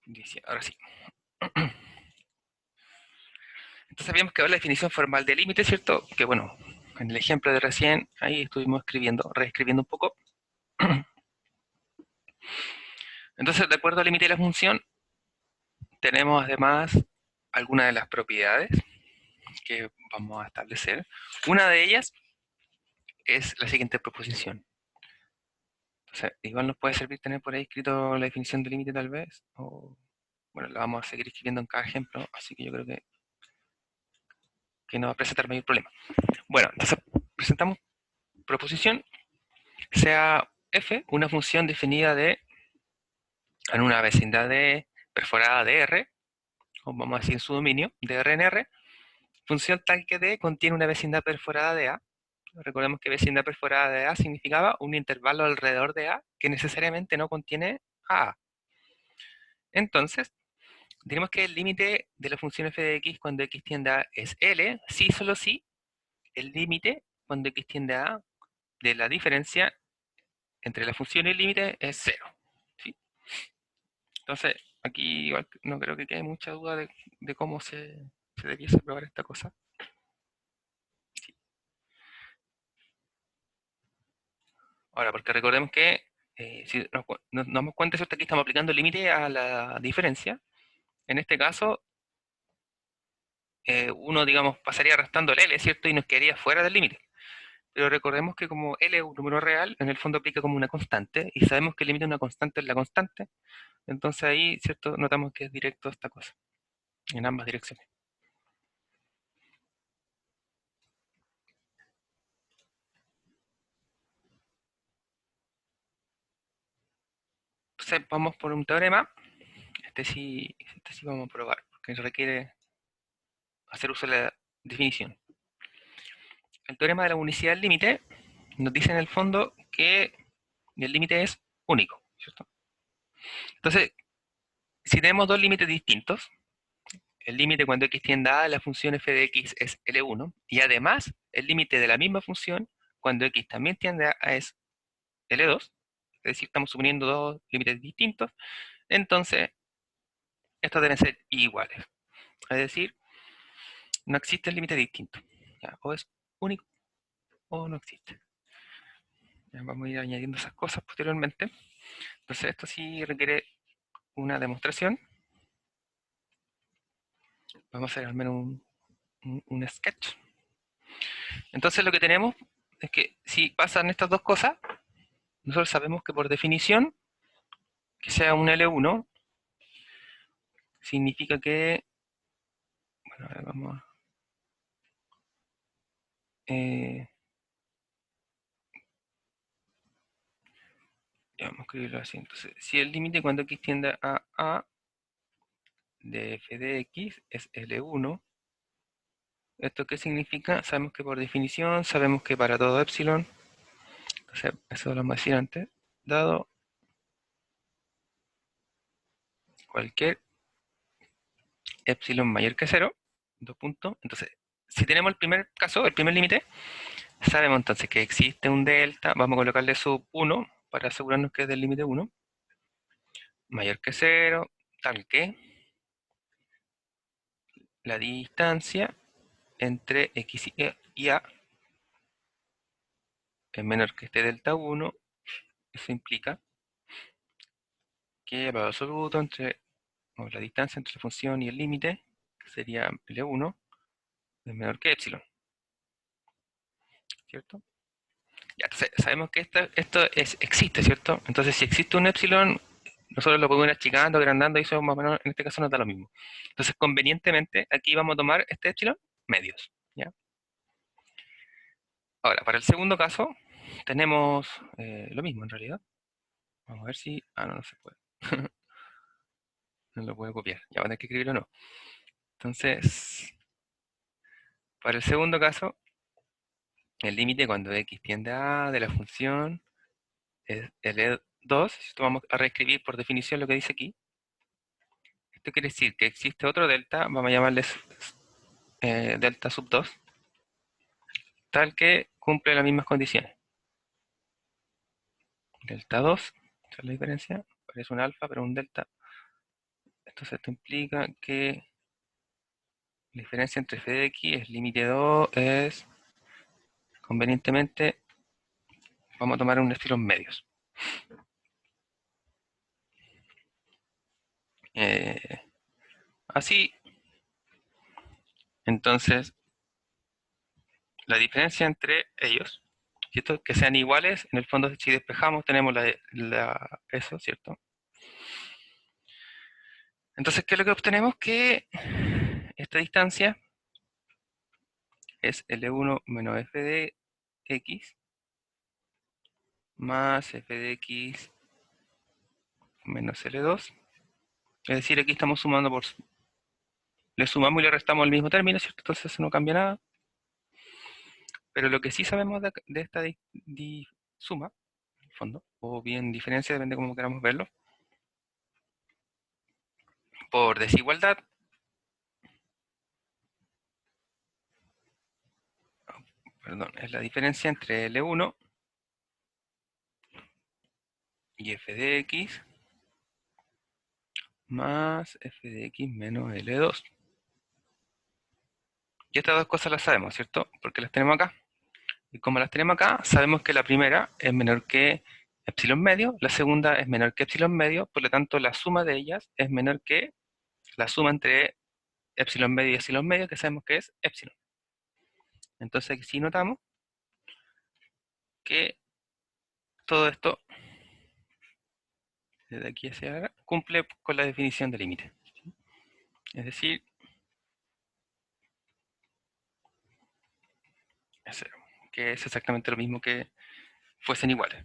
Dice, ahora sí. Entonces habíamos quedado la definición formal de límite, ¿cierto? Que bueno, en el ejemplo de recién, ahí estuvimos escribiendo, reescribiendo un poco. Entonces, de acuerdo al límite de la función, tenemos además algunas de las propiedades que vamos a establecer. Una de ellas es la siguiente proposición. O sea, igual nos puede servir tener por ahí escrito la definición de límite tal vez, o bueno, la vamos a seguir escribiendo en cada ejemplo, así que yo creo que no va a presentar mayor problema. Bueno, entonces presentamos proposición, sea f una función definida en una vecindad de perforada de R, o vamos a decir en su dominio, de R en R, función tal que D contiene una vecindad perforada de A. Recordemos que vecindad perforada de A significaba un intervalo alrededor de A que necesariamente no contiene a A. Entonces, diremos que el límite de la función f de x cuando x tiende a es L, si solo si el límite cuando x tiende a A de la diferencia entre la función y el límite es cero. ¿Sí? Entonces, aquí igual no creo que quede mucha duda de cómo se debiese probar esta cosa. Sí. Ahora, porque recordemos que si nos damos cuenta, ¿cierto? Aquí estamos aplicando el límite a la diferencia. En este caso, uno, digamos, pasaría restando el L, ¿cierto? Y nos quedaría fuera del límite. Pero recordemos que como L es un número real, en el fondo aplica como una constante, y sabemos que el límite de una constante es la constante, entonces ahí, ¿cierto? Notamos que es directo esta cosa, en ambas direcciones. Entonces vamos por un teorema, este sí vamos a probar, porque requiere hacer uso de la definición. El teorema de la unicidad del límite nos dice en el fondo que el límite es único, ¿cierto? Entonces, si tenemos dos límites distintos, el límite cuando x tiende a la función f de x es L1, y además el límite de la misma función cuando x también tiende a es L2, es decir, estamos suponiendo dos límites distintos, entonces estos deben ser iguales. Es decir, no existe el límite distinto. ¿Ya? O es único o no existe. Ya, vamos a ir añadiendo esas cosas posteriormente. Entonces esto sí requiere una demostración. Vamos a hacer al menos un sketch. Entonces lo que tenemos es que si pasan estas dos cosas, nosotros sabemos que por definición, que sea un L1, significa que, bueno, a ver, vamos a, ya vamos a escribirlo así. Entonces, si el límite cuando x tiende a de f de x es L1, ¿esto qué significa? Sabemos que por definición, sabemos que para todo epsilon, entonces eso lo vamos a decir antes, dado cualquier epsilon mayor que 0, dos puntos, entonces, si tenemos el primer caso, el primer límite, sabemos entonces que existe un delta, vamos a colocarle sub 1 para asegurarnos que es del límite 1, mayor que 0, tal que la distancia entre x y a es menor que este delta 1, eso implica que el valor absoluto entre o la distancia entre la función y el límite, que sería L1, es menor que epsilon, ¿cierto? Ya, entonces sabemos que existe, ¿cierto? Entonces si existe un epsilon, nosotros lo podemos ir achicando, agrandando, y eso más o menos en este caso nos da lo mismo. Entonces convenientemente aquí vamos a tomar este epsilon medios, ¿ya? Ahora, para el segundo caso, tenemos lo mismo en realidad. Vamos a ver si... Ah, no, no se puede. No lo puedo copiar. Ya van a tener que escribirlo o no. Entonces, para el segundo caso, el límite cuando x tiende a de la función es L2. Esto vamos a reescribir por definición lo que dice aquí. Esto quiere decir que existe otro delta, vamos a llamarles delta sub 2, tal que cumple las mismas condiciones. Delta 2, esa es la diferencia, parece un alfa, pero un delta Entonces esto implica que la diferencia entre f de x es límite 2 es, convenientemente, vamos a tomar un estilos medios. Así, entonces, la diferencia entre ellos, ¿cierto? Que sean iguales, en el fondo si despejamos tenemos eso, ¿cierto? Entonces, ¿qué es lo que obtenemos? Que esta distancia es L1 menos f de x más f de x menos L2. Es decir, aquí estamos sumando le sumamos y le restamos el mismo término, ¿cierto? Entonces eso no cambia nada. Pero lo que sí sabemos de esta suma, en el fondo, o bien diferencia, depende de cómo queramos verlo, por desigualdad, perdón, es la diferencia entre L1 y f de x más f de x menos L2. Y estas dos cosas las sabemos, ¿cierto? Porque las tenemos acá. Y como las tenemos acá, sabemos que la primera es menor que epsilon medio, la segunda es menor que epsilon medio, por lo tanto la suma de ellas es menor que la suma entre epsilon medio y epsilon medio, que sabemos que es epsilon. Entonces aquí sí notamos que todo esto, desde aquí hacia ahora, cumple con la definición de límite. Es decir, es cero, que es exactamente lo mismo que fuesen iguales,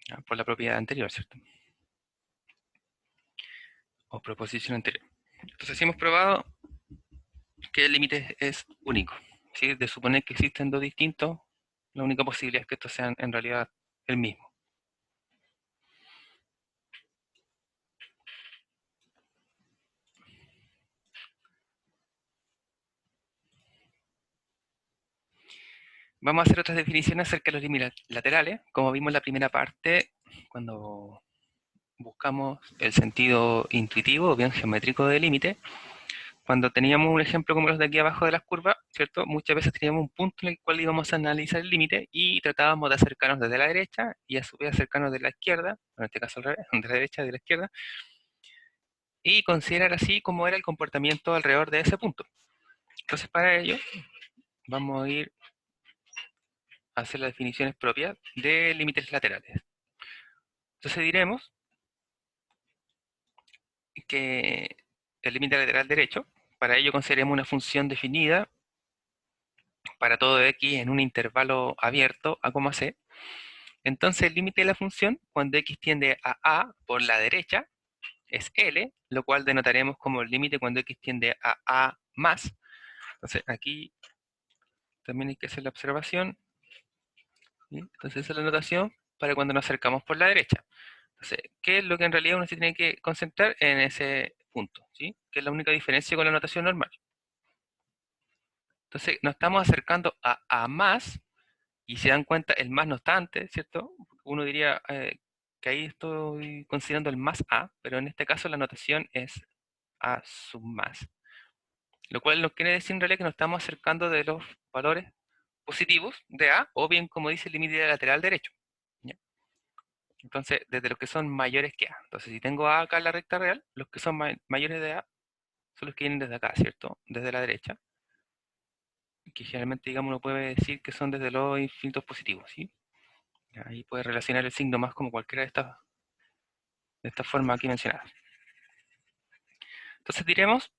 ¿ya? Por la propiedad anterior, ¿cierto? O proposición anterior. Entonces, si hemos probado que el límite es único, ¿sí? De suponer que existen dos distintos, la única posibilidad es que estos sean en realidad el mismo. Vamos a hacer otras definiciones acerca de los límites laterales, como vimos en la primera parte, cuando buscamos el sentido intuitivo o bien geométrico del límite. Cuando teníamos un ejemplo como los de aquí abajo de las curvas, ¿cierto? Muchas veces teníamos un punto en el cual íbamos a analizar el límite y tratábamos de acercarnos desde la derecha y a su vez acercarnos de la izquierda, en este caso al revés, de la derecha y de la izquierda, y considerar así cómo era el comportamiento alrededor de ese punto. Entonces, para ello, vamos a ir a hacer las definiciones propias de límites laterales. Entonces diremos que el límite lateral derecho, para ello consideremos una función definida para todo x en un intervalo abierto a, c. Entonces el límite de la función, cuando x tiende a por la derecha, es L, lo cual denotaremos como el límite cuando x tiende a más. Entonces aquí también hay que hacer la observación. ¿Sí? Entonces esa es la notación para cuando nos acercamos por la derecha. Entonces, ¿qué es lo que en realidad uno se tiene que concentrar en ese punto? ¿Sí? Que es la única diferencia con la notación normal. Entonces nos estamos acercando a más, y se dan cuenta, el más no está antes, ¿cierto? Uno diría que ahí estoy considerando el más a, pero en este caso la notación es a sub más. Lo cual nos quiere decir en realidad que nos estamos acercando de los valores positivos de a, o bien como dice el límite lateral derecho. ¿Ya? Entonces, desde los que son mayores que a. Entonces, si tengo a acá en la recta real, los que son mayores de a son los que vienen desde acá, ¿cierto? Desde la derecha. Que generalmente, digamos, uno puede decir que son desde los infinitos positivos, ¿sí? Ahí puede relacionar el signo más como cualquiera de esta forma aquí mencionada. Entonces diremos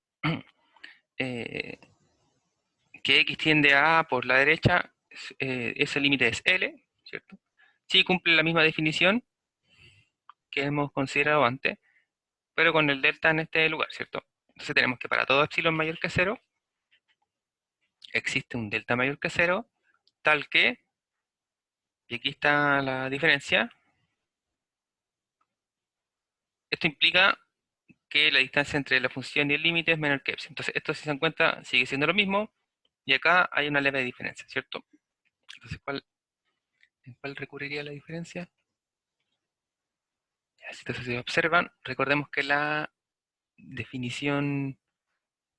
eh, que x tiende a por la derecha, ese límite es L, ¿cierto? Sí cumple la misma definición que hemos considerado antes, pero con el delta en este lugar, ¿cierto? Entonces tenemos que para todo epsilon mayor que 0, existe un delta mayor que 0, tal que, y aquí está la diferencia, esto implica que la distancia entre la función y el límite es menor que epsilon. Entonces esto, si se dan cuenta, sigue siendo lo mismo, y acá hay una leve diferencia, ¿cierto? Entonces, ¿en cuál recurriría la diferencia? Entonces, si observan, recordemos que la definición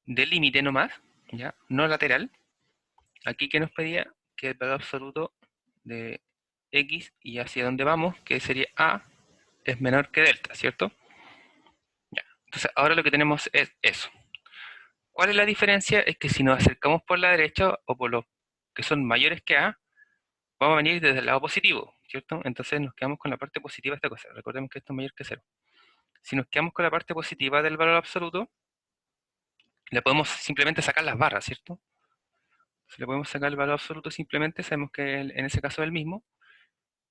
de límite nomás, ¿ya? No lateral, aquí que nos pedía que el valor absoluto de x y hacia dónde vamos, que sería a, es menor que delta, ¿cierto? Ya. Entonces, ahora lo que tenemos es eso. ¿Cuál es la diferencia? Es que si nos acercamos por la derecha o por los que son mayores que a, vamos a venir desde el lado positivo, ¿cierto? Entonces nos quedamos con la parte positiva de esta cosa. Recordemos que esto es mayor que cero. Si nos quedamos con la parte positiva del valor absoluto, le podemos simplemente sacar las barras, ¿cierto? Si le podemos sacar el valor absoluto simplemente, sabemos que en ese caso es el mismo,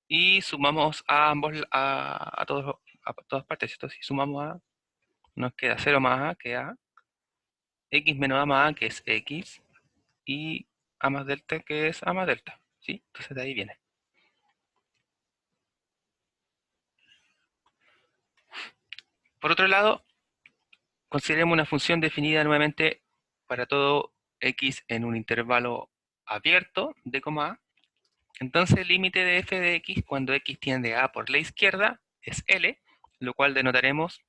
y sumamos a ambos, a todas partes, ¿cierto? Si sumamos a, nos queda 0 más a, que a, x menos a más a, que es x, y a más delta, que es a más delta, ¿sí? Entonces de ahí viene. Por otro lado, consideremos una función definida nuevamente para todo x en un intervalo abierto de a. Entonces el límite de f de x cuando x tiende a por la izquierda es L, lo cual denotaremos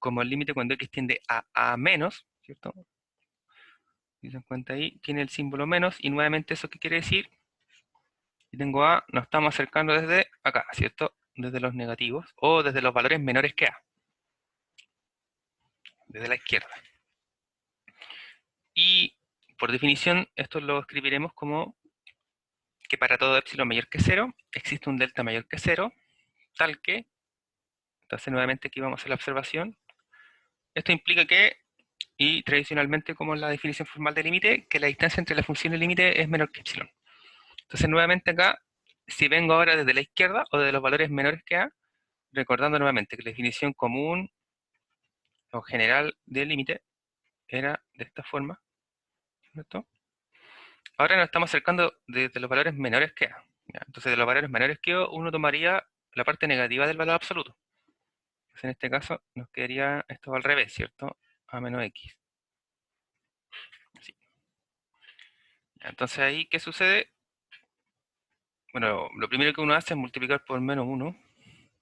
como el límite cuando x tiende a menos, ¿cierto? Si se dan cuenta ahí, tiene el símbolo menos, y nuevamente eso qué quiere decir, si tengo a, nos estamos acercando desde acá, ¿cierto? Desde los negativos, o desde los valores menores que a, desde la izquierda. Y por definición, esto lo escribiremos como que para todo epsilon mayor que 0, existe un delta mayor que 0, tal que, entonces nuevamente aquí vamos a hacer la observación, esto implica que, y tradicionalmente como la definición formal de límite, que la distancia entre la función y el límite es menor que epsilon. Entonces nuevamente acá, si vengo ahora desde la izquierda o de los valores menores que a, recordando nuevamente que la definición común o general del límite era de esta forma, ¿cierto? Ahora nos estamos acercando desde los valores menores que a. ¿Ya? Entonces de los valores menores que a, uno tomaría la parte negativa del valor absoluto. Entonces en este caso nos quedaría esto al revés, ¿cierto? A menos x. Así. Entonces ahí, ¿qué sucede? Bueno, lo primero que uno hace es multiplicar por menos 1,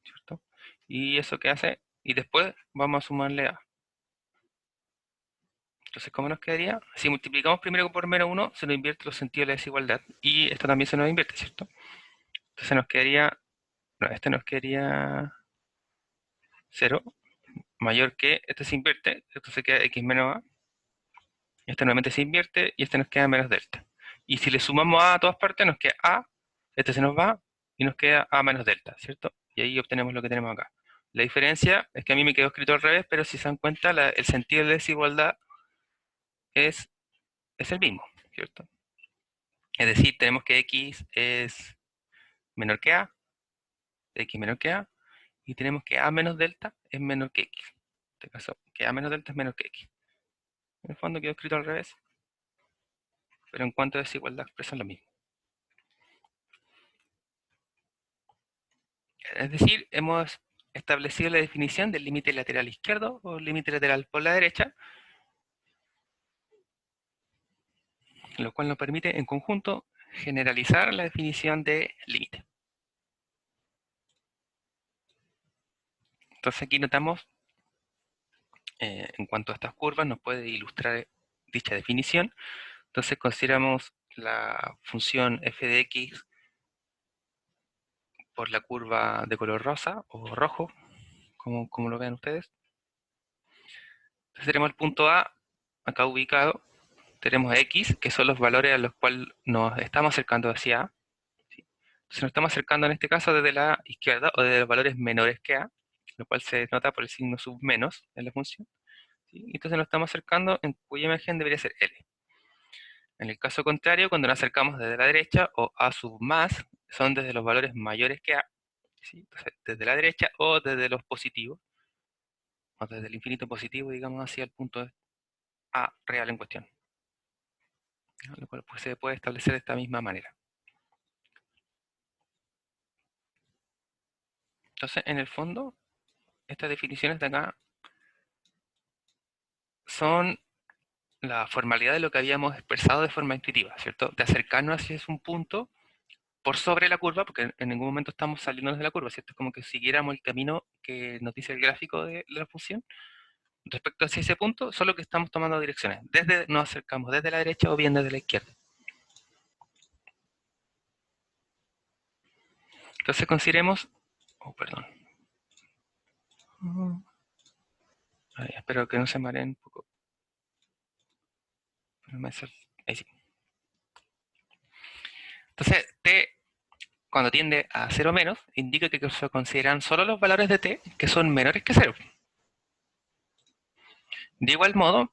¿cierto? Y eso que hace, y después vamos a sumarle a. Entonces, ¿cómo nos quedaría? Si multiplicamos primero por menos 1, se nos invierte los sentidos de la desigualdad. Y esto también se nos invierte, ¿cierto? Entonces nos quedaría, no, este nos quedaría 0, mayor que, este se invierte, esto se queda x menos a, este nuevamente se invierte, y este nos queda menos delta. Y si le sumamos a todas partes, nos queda a, este se nos va, y nos queda a menos delta, ¿cierto? Y ahí obtenemos lo que tenemos acá. La diferencia es que a mí me quedó escrito al revés, pero si se dan cuenta, el sentido de la desigualdad es, es el mismo, ¿cierto? Es decir, tenemos que x es menor que a, x menor que a, y tenemos que a menos delta es menor que x. En este caso, que a menos delta es menor que x. En el fondo quedó escrito al revés, pero en cuanto a desigualdad expresan lo mismo. Es decir, hemos establecido la definición del límite lateral izquierdo o límite lateral por la derecha, lo cual nos permite en conjunto generalizar la definición de límite. Entonces aquí notamos, en cuanto a estas curvas, nos puede ilustrar dicha definición. Entonces consideramos la función f de x por la curva de color rosa o rojo, como lo vean ustedes. Entonces tenemos el punto A acá ubicado, tenemos x, que son los valores a los cuales nos estamos acercando hacia A. ¿Sí? Entonces nos estamos acercando en este caso desde la izquierda o desde los valores menores que A, lo cual se nota por el signo sub menos en la función. ¿Sí? Entonces nos estamos acercando en cuya imagen debería ser L. En el caso contrario, cuando nos acercamos desde la derecha o A sub más, son desde los valores mayores que A. ¿Sí? Entonces, desde la derecha o desde los positivos, o desde el infinito positivo, digamos, hacia el punto A real en cuestión. ¿No? Lo cual pues, se puede establecer de esta misma manera. Entonces, en el fondo, estas definiciones de acá son la formalidad de lo que habíamos expresado de forma intuitiva, ¿cierto? De acercarnos hacia un punto por sobre la curva, porque en ningún momento estamos saliendo de la curva, ¿cierto? Es como que siguiéramos el camino que nos dice el gráfico de la función respecto hacia ese punto, solo que estamos tomando direcciones. Nos acercamos desde la derecha o bien desde la izquierda. Entonces consideremos, oh, perdón. Ay, espero que no se mareen un poco. Ahí sí. Entonces, t, cuando tiende a 0 menos, indica que se consideran solo los valores de t que son menores que 0. De igual modo,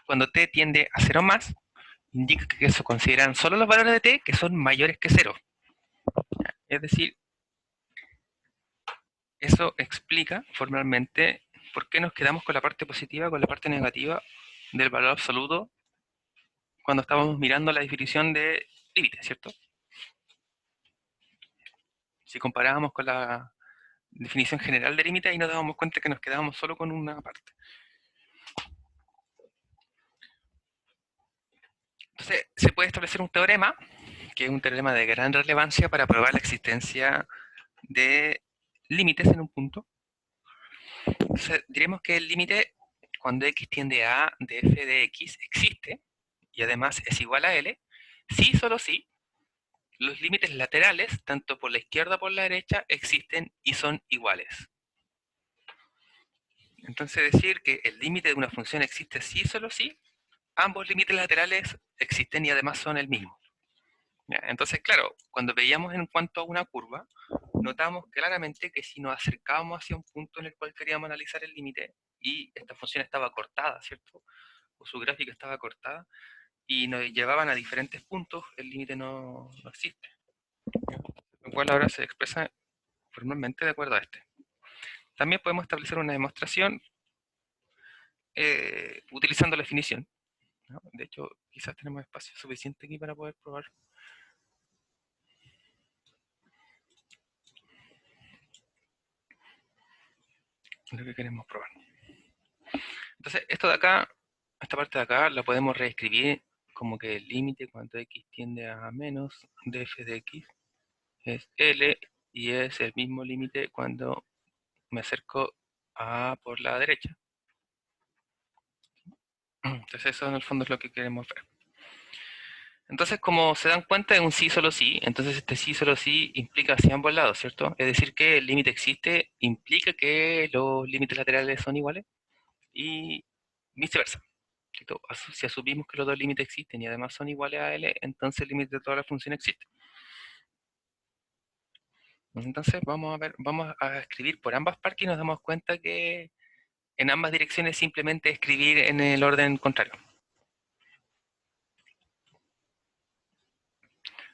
cuando t tiende a 0 más, indica que se consideran solo los valores de t que son mayores que 0. Es decir, eso explica formalmente por qué nos quedamos con la parte positiva, con la parte negativa del valor absoluto cuando estábamos mirando la definición de límite, ¿cierto? Si comparábamos con la definición general de límite, ahí nos dábamos cuenta que nos quedábamos solo con una parte. Entonces, se puede establecer un teorema, que es un teorema de gran relevancia para probar la existencia de límites en un punto. Entonces, diremos que el límite, cuando x tiende a A de f de x, existe, y además es igual a L, si solo si los límites laterales, tanto por la izquierda como por la derecha, existen y son iguales. Entonces decir que el límite de una función existe si solo si, ambos límites laterales existen y además son el mismo. ¿Ya? Entonces, claro, cuando veíamos en cuanto a una curva, notamos claramente que si nos acercábamos hacia un punto en el cual queríamos analizar el límite y esta función estaba cortada, ¿cierto? O su gráfica estaba cortada, y nos llevaban a diferentes puntos, el límite no existe. Lo cual ahora se expresa formalmente de acuerdo a este. También podemos establecer una demostración utilizando la definición, ¿no? De hecho, quizás tenemos espacio suficiente aquí para poder probar lo que queremos probar. Entonces, esto de acá, esta parte de acá, la podemos reescribir como que el límite cuando x tiende a menos de f de x es L, y es el mismo límite cuando me acerco a por la derecha. Entonces eso en el fondo es lo que queremos ver. Entonces, como se dan cuenta, es un sí solo sí. Entonces este sí solo sí implica hacia ambos lados, ¿cierto? Es decir, que el límite existe, implica que los límites laterales son iguales y viceversa. ¿Cierto? Si asumimos que los dos límites existen y además son iguales a L, entonces el límite de toda la función existe. Entonces vamos a ver, vamos a escribir por ambas partes y nos damos cuenta que en ambas direcciones simplemente escribir en el orden contrario.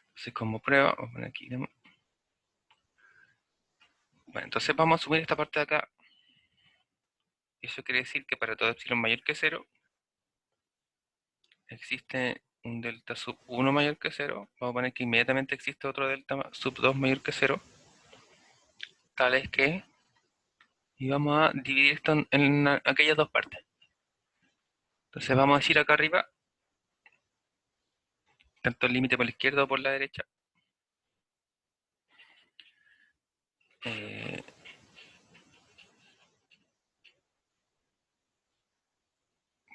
Entonces como prueba, vamos a poner aquí. Bueno, entonces vamos a asumir esta parte de acá. Eso quiere decir que para todo epsilon mayor que 0, existe un delta sub 1 mayor que 0. Vamos a poner que inmediatamente existe otro delta sub 2 mayor que 0. Tal es que... Y vamos a dividir esto en aquellas dos partes. Entonces vamos a decir acá arriba, tanto el límite por la izquierda o por la derecha. Eh,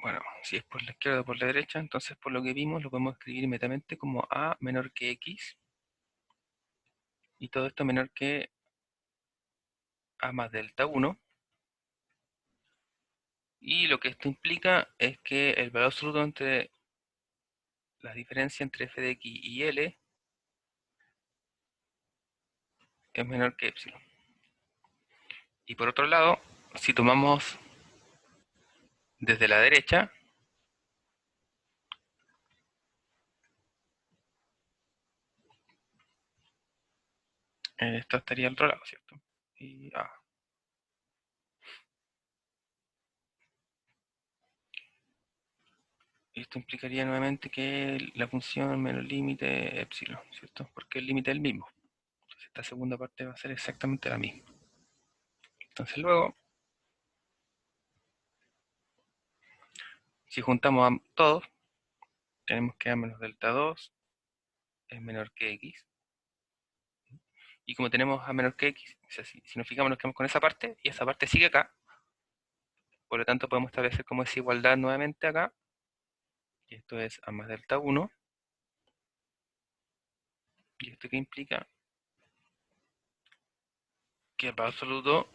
bueno, si es por la izquierda o por la derecha, entonces por lo que vimos lo podemos escribir inmediatamente como a menor que x. Y todo esto menor que a más delta 1. Y lo que esto implica es que el valor absoluto entre la diferencia entre f de x y L es menor que epsilon. Y por otro lado, si tomamos desde la derecha, esto estaría al otro lado, ¿cierto? Y, esto implicaría nuevamente que la función menos límite epsilon, ¿cierto? Porque el límite es el mismo. Entonces esta segunda parte va a ser exactamente la misma. Entonces luego, si juntamos a todos, tenemos que a menos delta 2 es menor que x. y como tenemos a menor que x, o sea, si nos fijamos nos quedamos con esa parte, y esa parte sigue acá, por lo tanto podemos establecer como desigualdad nuevamente acá, y esto es a más delta 1, y esto que implica que el valor absoluto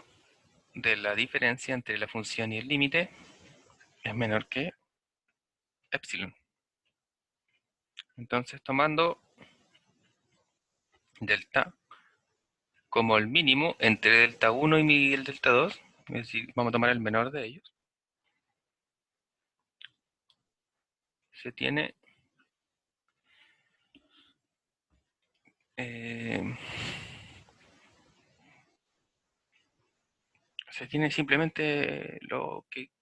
de la diferencia entre la función y el límite es menor que epsilon. Entonces, tomando delta como el mínimo entre delta 1 y el delta 2, es decir, vamos a tomar el menor de ellos, se tiene eh, simplemente lo que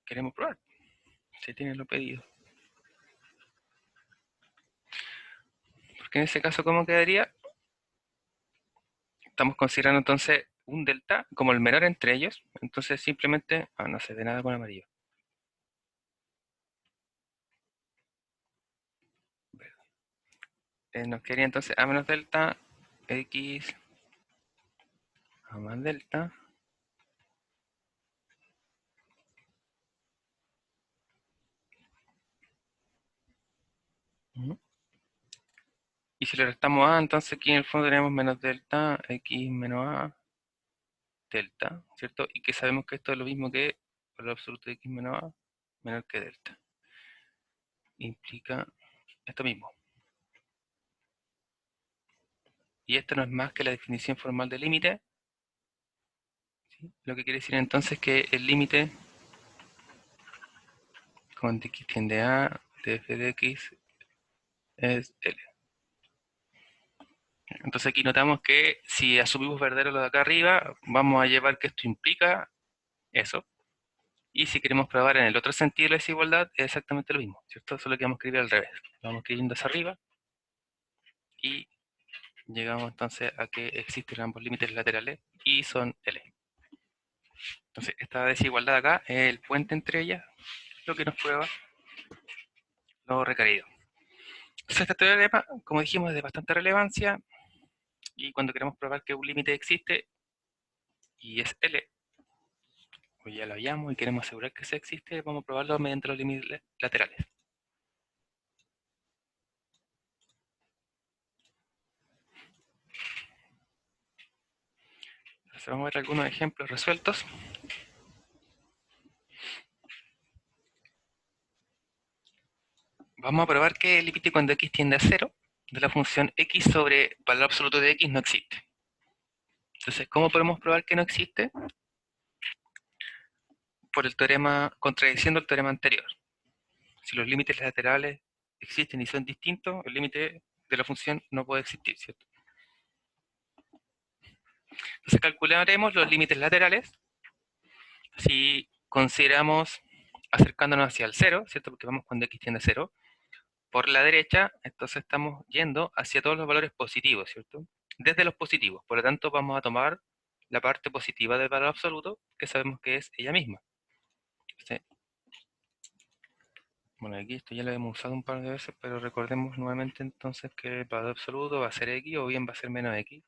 queremos probar, se tiene lo pedido. Porque en ese caso, ¿cómo quedaría? Estamos considerando entonces un delta como el menor entre ellos, entonces simplemente, no se ve nada con amarillo. Nos quedaría entonces a menos delta, x a más delta, y si le restamos a, entonces aquí en el fondo tenemos menos delta, x menos a, delta, ¿cierto? Y que sabemos que esto es lo mismo que valor absoluto de x menos a, menor que delta. Implica esto mismo. Y esto no es más que la definición formal del límite, ¿sí? Lo que quiere decir entonces que el límite con x tiende a de f de x es L. Entonces aquí notamos que si asumimos verdadero lo de acá arriba, vamos a llevar que esto implica eso. Y si queremos probar en el otro sentido la desigualdad, es exactamente lo mismo, ¿cierto? Solo que vamos a escribir al revés. Vamos escribiendo hacia arriba y llegamos entonces a que existen ambos límites laterales y son L. Entonces esta desigualdad acá es el puente entre ellas, lo que nos prueba lo requerido. Entonces este teorema, como dijimos, es de bastante relevancia, y cuando queremos probar que un límite existe y es L, o ya lo hallamos y queremos asegurar que se existe, vamos a probarlo mediante los límites laterales. Entonces vamos a ver algunos ejemplos resueltos. Vamos a probar que el límite cuando x tiende a 0 de la función x sobre valor absoluto de x no existe. Entonces, ¿cómo podemos probar que no existe? Por el teorema, contradiciendo el teorema anterior. Si los límites laterales existen y son distintos, el límite de la función no puede existir, ¿cierto? Entonces calcularemos los límites laterales si consideramos acercándonos hacia el 0, ¿cierto? Porque vamos cuando x tiende a 0. Por la derecha, entonces estamos yendo hacia todos los valores positivos, ¿cierto? Desde los positivos. Por lo tanto, vamos a tomar la parte positiva del valor absoluto, que sabemos que es ella misma. ¿Sí? Bueno, aquí esto ya lo hemos usado un par de veces, pero recordemos nuevamente entonces que el valor absoluto va a ser x o bien va a ser menos x.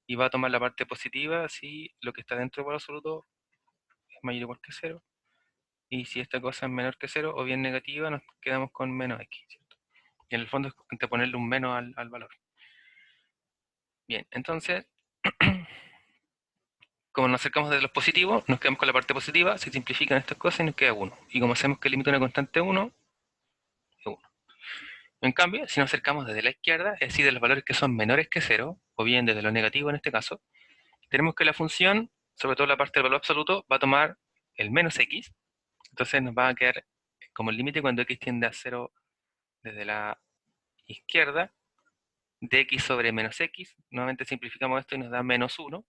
Y va a tomar la parte positiva si lo que está dentro del valor absoluto es mayor o igual que 0. Y si esta cosa es menor que 0 o bien negativa, nos quedamos con menos x, ¿cierto? Y en el fondo es anteponerle un menos al valor. Bien, entonces, como nos acercamos desde los positivos, nos quedamos con la parte positiva, se simplifican estas cosas y nos queda 1. Y como sabemos que el límite de una constante 1, es 1. En cambio, si nos acercamos desde la izquierda, es decir, de los valores que son menores que 0, o bien desde lo negativo en este caso, tenemos que la función, sobre todo la parte del valor absoluto, va a tomar el menos x. Entonces nos va a quedar como el límite cuando x tiende a 0 desde la izquierda, de x sobre menos x. Nuevamente simplificamos esto y nos da menos 1.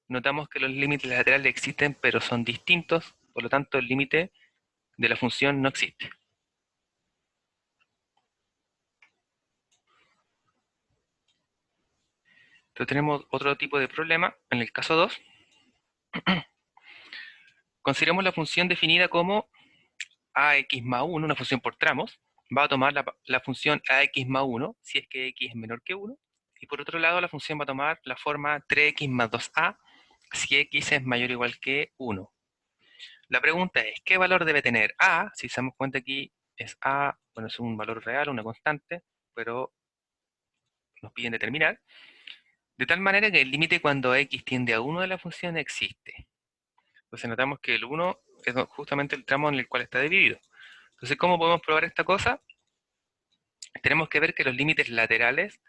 Notamos que los límites laterales existen, pero son distintos, por lo tanto el límite de la función no existe. Entonces tenemos otro tipo de problema, en el caso 2. Consideremos la función definida como ax más 1, una función por tramos. Va a tomar la función ax más 1, si es que x es menor que 1, Y por otro lado, la función va a tomar la forma 3x más 2a si x es mayor o igual que 1. La pregunta es, ¿qué valor debe tener a? Si se damos cuenta aquí, es a, bueno, es un valor real, una constante, pero nos piden determinar, de tal manera que el límite cuando x tiende a 1 de la función existe. Entonces notamos que el 1 es justamente el tramo en el cual está dividido. Entonces, ¿cómo podemos probar esta cosa? Tenemos que ver que los límites laterales,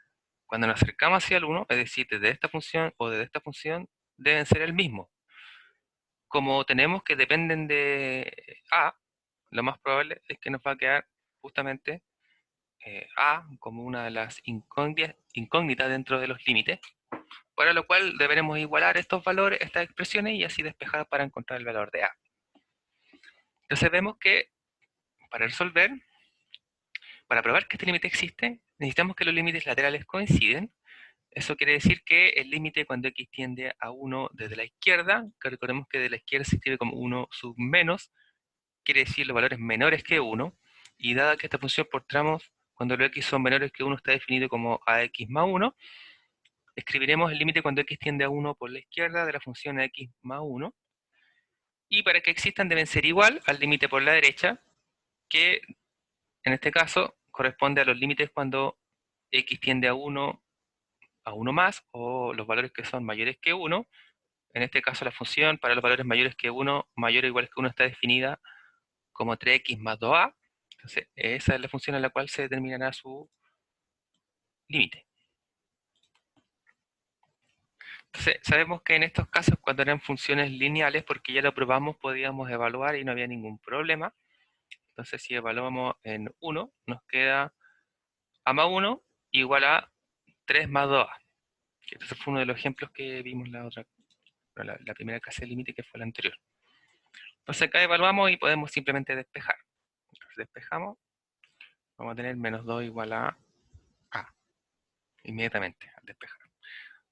cuando nos acercamos hacia el 1, es decir, desde esta función o desde esta función, deben ser el mismo. Como tenemos que dependen de a, lo más probable es que nos va a quedar justamente a como una de las incógnitas dentro de los límites, para lo cual deberemos igualar estos valores, estas expresiones, y así despejar para encontrar el valor de a. Entonces vemos que para resolver, para probar que este límite existe, necesitamos que los límites laterales coinciden. Eso quiere decir que el límite cuando x tiende a 1 desde la izquierda, que recordemos que de la izquierda se escribe como 1 sub menos, quiere decir los valores menores que 1, y dada que esta función por tramos, cuando los x son menores que 1 está definido como ax más 1, escribiremos el límite cuando x tiende a 1 por la izquierda de la función x más 1, y para que existan deben ser igual al límite por la derecha, que en este caso corresponde a los límites cuando x tiende a 1 más, o los valores que son mayores que 1. En este caso la función para los valores mayores que 1, mayor o igual que 1, está definida como 3x más 2a. Entonces, esa es la función en la cual se determinará su límite. Entonces, sabemos que en estos casos, cuando eran funciones lineales, porque ya lo probamos, podíamos evaluar y no había ningún problema. Entonces, si evaluamos en 1, nos queda a más 1 igual a 3 más 2a. Entonces fue uno de los ejemplos que vimos la primera clase de límite, que fue la anterior. Entonces acá evaluamos y podemos simplemente despejar. Entonces despejamos, vamos a tener menos 2 igual a inmediatamente al despejar.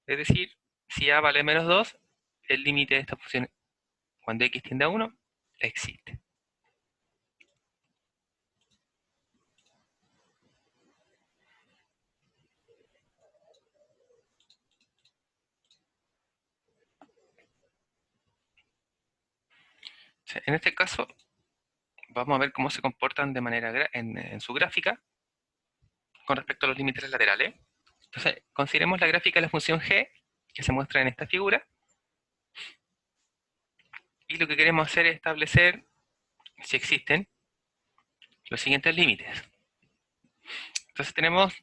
Es decir, si a vale menos 2, el límite de esta función cuando x tiende a 1 existe. En este caso, vamos a ver cómo se comportan de manera en su gráfica con respecto a los límites laterales. Entonces, consideremos la gráfica de la función g, que se muestra en esta figura, y lo que queremos hacer es establecer si existen los siguientes límites. Entonces tenemos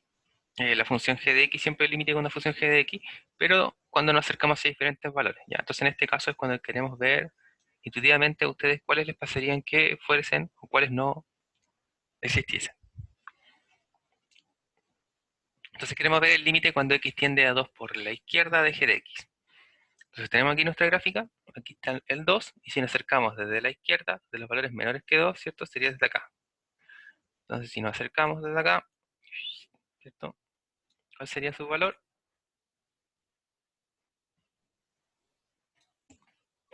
la función g de x, siempre el límite con una función g de x, pero cuando nos acercamos a diferentes valores. ¿Ya? Entonces en este caso es cuando queremos ver intuitivamente a ustedes cuáles les pasarían que fuesen o cuáles no existiesen. Entonces queremos ver el límite cuando x tiende a 2 por la izquierda de g de x. Entonces tenemos aquí nuestra gráfica, aquí está el 2, y si nos acercamos desde la izquierda, de los valores menores que 2, ¿cierto? Sería desde acá. Entonces si nos acercamos desde acá, ¿cierto? ¿Cuál sería su valor?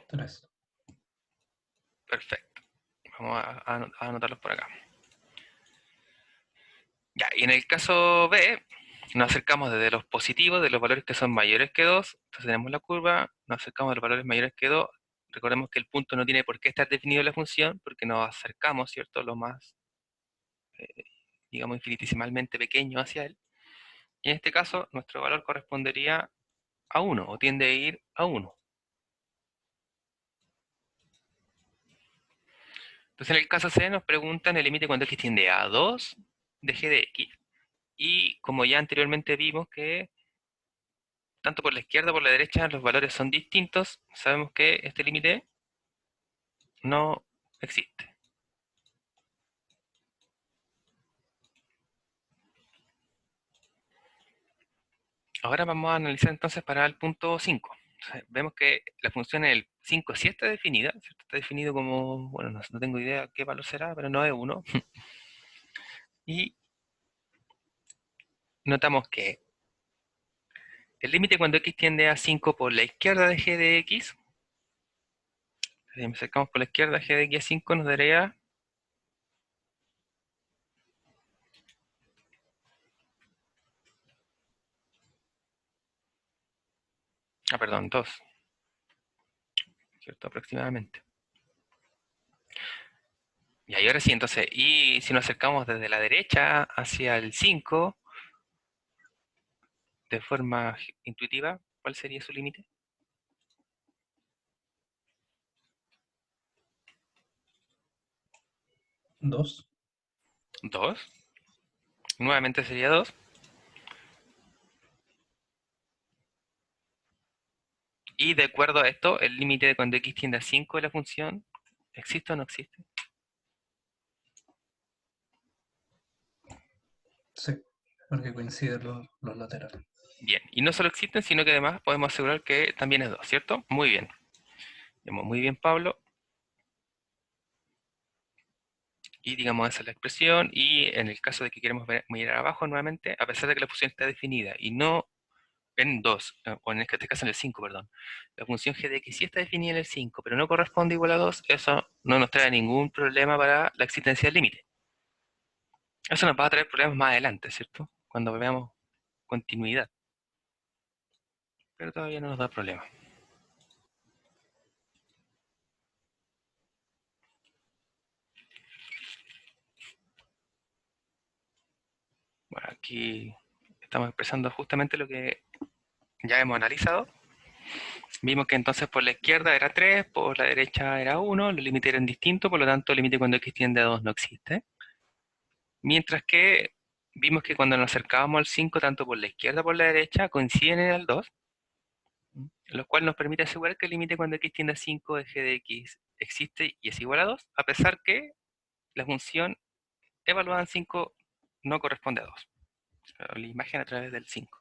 3. Perfecto. Vamos a anotarlos por acá. Ya, y en el caso B, nos acercamos desde los positivos, de los valores que son mayores que 2. Entonces tenemos la curva, nos acercamos de los valores mayores que 2. Recordemos que el punto no tiene por qué estar definido en la función, porque nos acercamos, ¿cierto?, lo más, eh, digamos, infinitesimalmente pequeño hacia él. Y en este caso, nuestro valor correspondería a 1, o tiende a ir a 1. Entonces en el caso C nos preguntan el límite cuando x tiende a 2 de g de x. Y como ya anteriormente vimos que tanto por la izquierda como por la derecha los valores son distintos, sabemos que este límite no existe. Ahora vamos a analizar entonces para el punto 5. Entonces, vemos que la función del 5 sí está definida, ¿cierto? Está definido como, bueno, no tengo idea qué valor será, pero no es 1. Y notamos que el límite cuando x tiende a 5 por la izquierda de g de x, si me acercamos por la izquierda, g de x a 5 nos daría Ah, perdón, 2, ¿cierto? Aproximadamente. Y ahora sí, entonces, y si nos acercamos desde la derecha hacia el 5 de forma intuitiva, ¿cuál sería su límite? 2. 2. Nuevamente sería 2. Y de acuerdo a esto, el límite de cuando x tiende a 5 de la función, ¿existe o no existe? Sí, porque coinciden los laterales. Bien, y no solo existen, sino que además podemos asegurar que también es 2, ¿cierto? Muy bien. Muy bien, Pablo. Y digamos, esa es la expresión. Y en el caso de que queremos mirar abajo nuevamente, a pesar de que la función está definida y no en 2, o en este caso en el 5, perdón. La función g de x sí está definida en el 5, pero no corresponde igual a 2, eso no nos trae ningún problema para la existencia del límite. Eso nos va a traer problemas más adelante, ¿cierto? Cuando veamos continuidad. Pero todavía no nos da problema. Bueno, aquí estamos expresando justamente lo que ya hemos analizado. Vimos que entonces por la izquierda era 3, por la derecha era 1, los límites eran distintos, por lo tanto el límite cuando x tiende a 2 no existe. Mientras que vimos que cuando nos acercábamos al 5, tanto por la izquierda como por la derecha, coinciden en el 2, lo cual nos permite asegurar que el límite cuando x tiende a 5 de g de x existe y es igual a 2, a pesar que la función evaluada en 5 no corresponde a 2. La imagen a través del 5.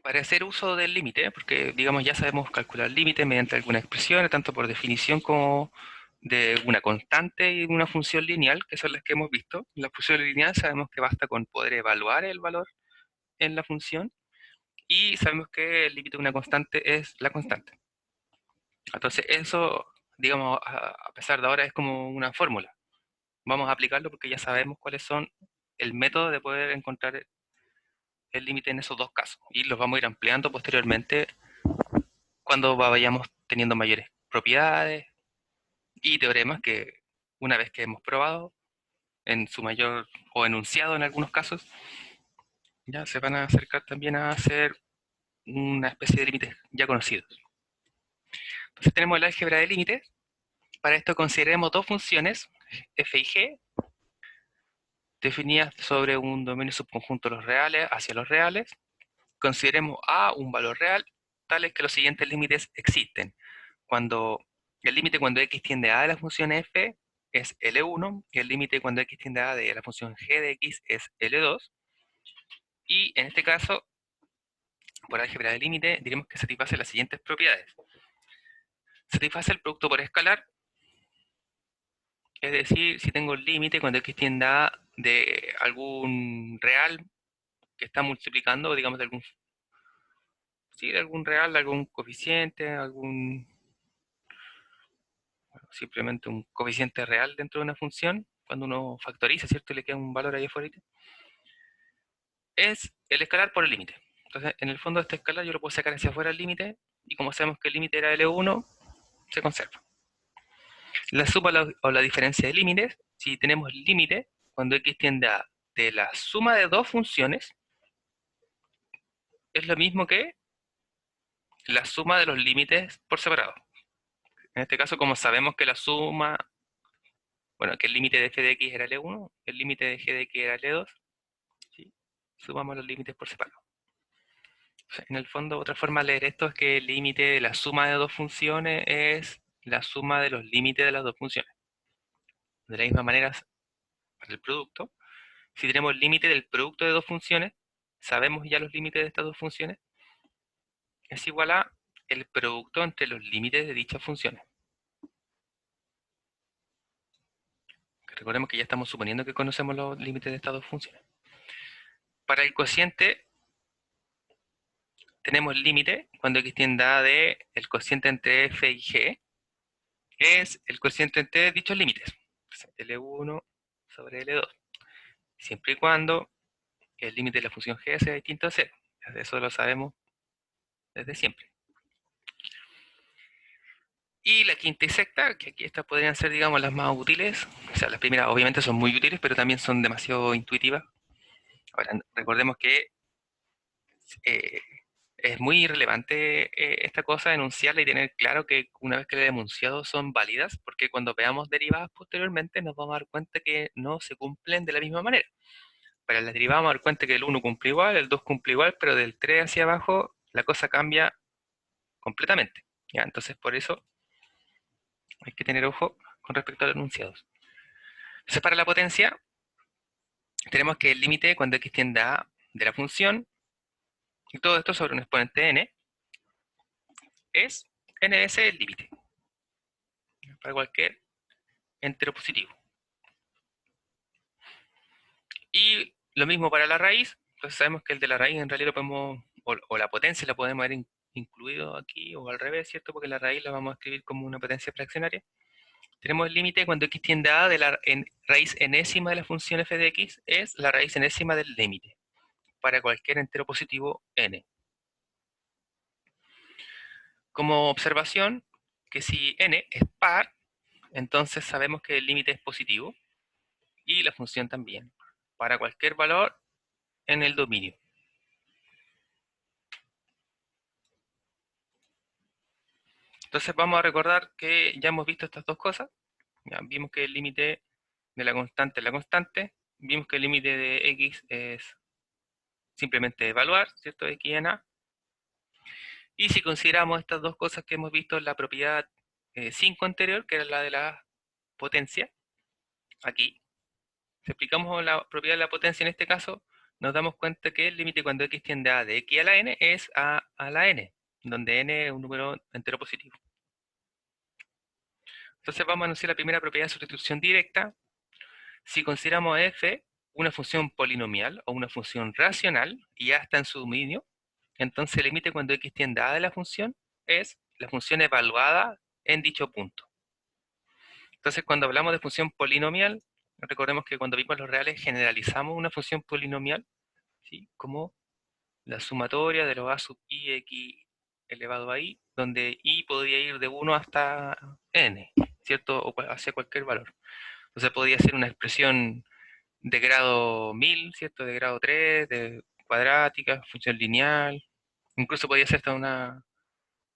Para hacer uso del límite, porque digamos ya sabemos calcular límites mediante alguna expresión, tanto por definición como de una constante y una función lineal, que son las que hemos visto. La función lineal sabemos que basta con poder evaluar el valor en la función y sabemos que el límite de una constante es la constante. Entonces eso, digamos, a pesar de ahora es como una fórmula. Vamos a aplicarlo porque ya sabemos cuáles son el método de poder encontrar el límite en esos dos casos y los vamos a ir ampliando posteriormente cuando vayamos teniendo mayores propiedades y teoremas que una vez que hemos probado en su mayor o enunciado en algunos casos, ya se van a acercar también a hacer una especie de límites ya conocidos. Entonces tenemos el álgebra de límites. Para esto consideremos dos funciones, f y g, definidas sobre un dominio subconjunto de los reales hacia los reales. Consideremos a un valor real, tales que los siguientes límites existen. Cuando el límite cuando x tiende a de la función f es L1, y el límite cuando x tiende a de la función g de x es L2, y en este caso, por álgebra de límite, diremos que satisface las siguientes propiedades. Satisface el producto por escalar, es decir, si tengo el límite cuando x tiende a de algún real que está multiplicando, digamos de algún, sí, de algún real, de algún coeficiente, algún, bueno, simplemente un coeficiente real dentro de una función, cuando uno factoriza, ¿cierto? Y le queda un valor ahí afuera, es el escalar por el límite. Entonces, en el fondo de este escalar yo lo puedo sacar hacia afuera el límite, y como sabemos que el límite era L1, se conserva. La suma o la diferencia de límites, si tenemos límite, cuando x tiende a de la suma de dos funciones, es lo mismo que la suma de los límites por separado. En este caso, como sabemos que la suma, bueno, que el límite de f de x era L1, el límite de g de x era L2, ¿sí? Sumamos los límites por separado. En el fondo, otra forma de leer esto es que el límite de la suma de dos funciones es la suma de los límites de las dos funciones. De la misma manera, para el producto, si tenemos el límite del producto de dos funciones, sabemos ya los límites de estas dos funciones, es igual a el producto entre los límites de dichas funciones. Recordemos que ya estamos suponiendo que conocemos los límites de estas dos funciones. Para el cociente, tenemos el límite cuando x tiende a de el cociente entre f y g, es el cociente entre dichos límites. L1 sobre L2. siempre y cuando el límite de la función g sea distinto a 0. Eso lo sabemos desde siempre. Y la quinta y sexta, que aquí estas podrían ser, digamos, las más útiles. O sea, las primeras obviamente son muy útiles, pero también son demasiado intuitivas. Ahora, recordemos que eh, es muy relevante esta cosa, enunciarla y tener claro que una vez que la he enunciado son válidas, porque cuando veamos derivadas posteriormente nos vamos a dar cuenta que no se cumplen de la misma manera. Para las derivadas vamos a dar cuenta que el 1 cumple igual, el 2 cumple igual, pero del 3 hacia abajo la cosa cambia completamente. ¿Ya? Entonces por eso hay que tener ojo con respecto a los enunciados. Entonces para la potencia tenemos que el límite cuando x tiende a de la función, y todo esto sobre un exponente n, es n veces el límite, para cualquier entero positivo. Y lo mismo para la raíz, entonces sabemos que el de la raíz en realidad lo podemos, o la potencia la podemos haber incluido aquí, o al revés, ¿cierto? Porque la raíz la vamos a escribir como una potencia fraccionaria. Tenemos el límite cuando x tiende a de la raíz enésima de la función f de x, es la raíz enésima del límite, para cualquier entero positivo n. Como observación, que si n es par, entonces sabemos que el límite es positivo, y la función también, para cualquier valor en el dominio. Entonces vamos a recordar que ya hemos visto estas dos cosas. Ya, vimos que el límite de la constante es la constante. Vimos que el límite de x es simplemente evaluar, ¿cierto? X en a. Y si consideramos estas dos cosas que hemos visto en la propiedad 5 anterior, que era la de la potencia, aquí, si aplicamos la propiedad de la potencia en este caso, nos damos cuenta que el límite cuando x tiende a de x a la n es a la n, donde n es un número entero positivo. Entonces vamos a anunciar la primera propiedad de sustitución directa. Si consideramos f una función polinomial o una función racional y ya está en su dominio, entonces el límite cuando x tiende a de la función es la función evaluada en dicho punto. Entonces cuando hablamos de función polinomial, recordemos que cuando vimos los reales generalizamos una función polinomial, ¿sí? Como la sumatoria de los a sub i x elevado a i, donde i podría ir de 1 hasta n, ¿cierto? O hacia cualquier valor. Entonces podría ser una expresión de grado 1000, ¿cierto? De grado 3, de cuadrática, función lineal, incluso podría ser hasta una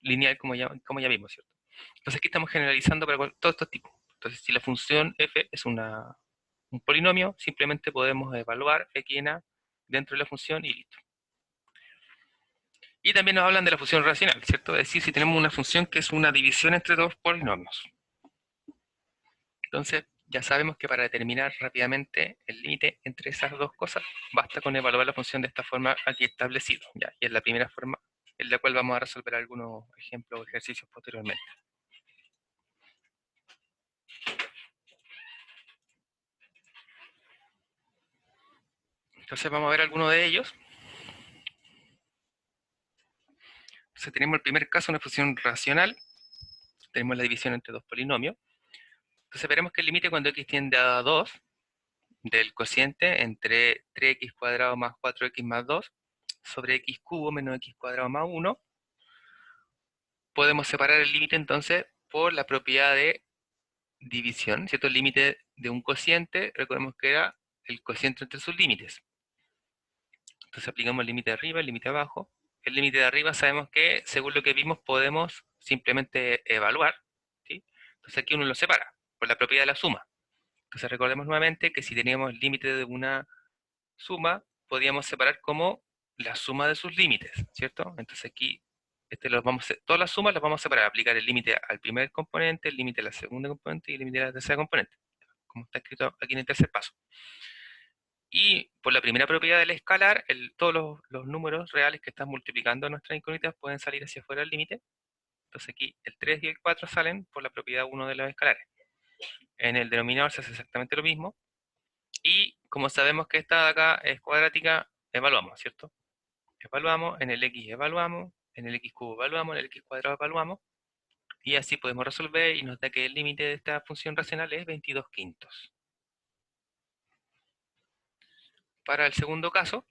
lineal como ya vimos, ¿cierto? Entonces aquí estamos generalizando para todos estos tipos. Entonces si la función f es un polinomio, simplemente podemos evaluar x en a dentro de la función y listo. Y también nos hablan de la función racional, ¿cierto? Es decir, si tenemos una función que es una división entre dos polinomios. Entonces, ya sabemos que para determinar rápidamente el límite entre esas dos cosas, basta con evaluar la función de esta forma aquí establecido, ¿ya? Y es la primera forma en la cual vamos a resolver algunos ejemplos o ejercicios posteriormente. Entonces vamos a ver algunos de ellos. Entonces tenemos el primer caso, una función racional. Tenemos la división entre dos polinomios. Entonces veremos que el límite cuando x tiende a 2 del cociente entre 3x cuadrado más 4x más 2 sobre x cubo menos x cuadrado más 1. Podemos separar el límite entonces por la propiedad de división, ¿cierto? El límite de un cociente, recordemos que era el cociente entre sus límites. Entonces aplicamos el límite de arriba, el límite de abajo. El límite de arriba sabemos que, según lo que vimos, podemos simplemente evaluar, ¿sí? Entonces aquí uno lo separa por la propiedad de la suma. Entonces recordemos nuevamente que si teníamos el límite de una suma, podíamos separar como la suma de sus límites, ¿cierto? Entonces aquí todas las sumas las vamos a separar, aplicar el límite al primer componente, el límite a la segunda componente y el límite a la tercera componente, como está escrito aquí en el tercer paso. Y por la primera propiedad del escalar, todos los números reales que están multiplicando nuestras incógnitas pueden salir hacia afuera del límite. Entonces aquí el 3 y el 4 salen por la propiedad 1 de los escalares. En el denominador se hace exactamente lo mismo. Y como sabemos que esta de acá es cuadrática, evaluamos, ¿cierto? Evaluamos, en el x evaluamos, en el x cubo evaluamos, en el x cuadrado evaluamos. Y así podemos resolver y nos da que el límite de esta función racional es 22 quintos. Para el segundo caso,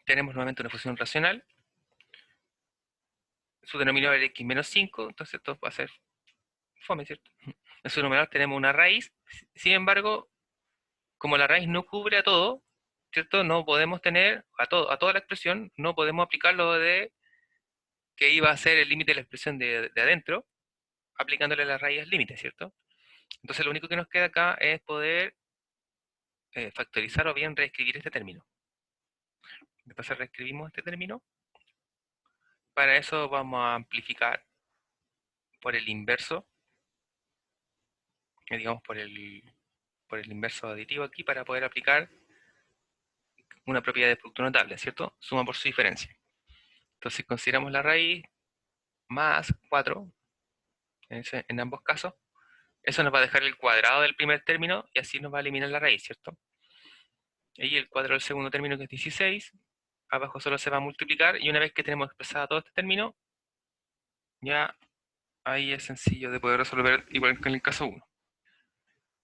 tenemos nuevamente una función racional, su denominador es x menos 5, entonces esto va a ser fome, ¿cierto? En su numerador tenemos una raíz, sin embargo, como la raíz no cubre a todo, ¿cierto? No podemos tener a toda la expresión, no podemos aplicar lo de que iba a ser el límite de la expresión de adentro, aplicándole la raíz al límite, ¿cierto? Entonces lo único que nos queda acá es poder factorizar o bien reescribir este término. Entonces reescribimos este término. Para eso vamos a amplificar por el inverso, digamos por el inverso aditivo aquí para poder aplicar una propiedad de producto notable, ¿cierto? Suma por su diferencia. Entonces consideramos la raíz más 4 en ambos casos. Eso nos va a dejar el cuadrado del primer término y así nos va a eliminar la raíz, ¿cierto? Y el cuadrado del segundo término que es 16, abajo solo se va a multiplicar y una vez que tenemos expresado todo este término, ya ahí es sencillo de poder resolver igual que en el caso 1.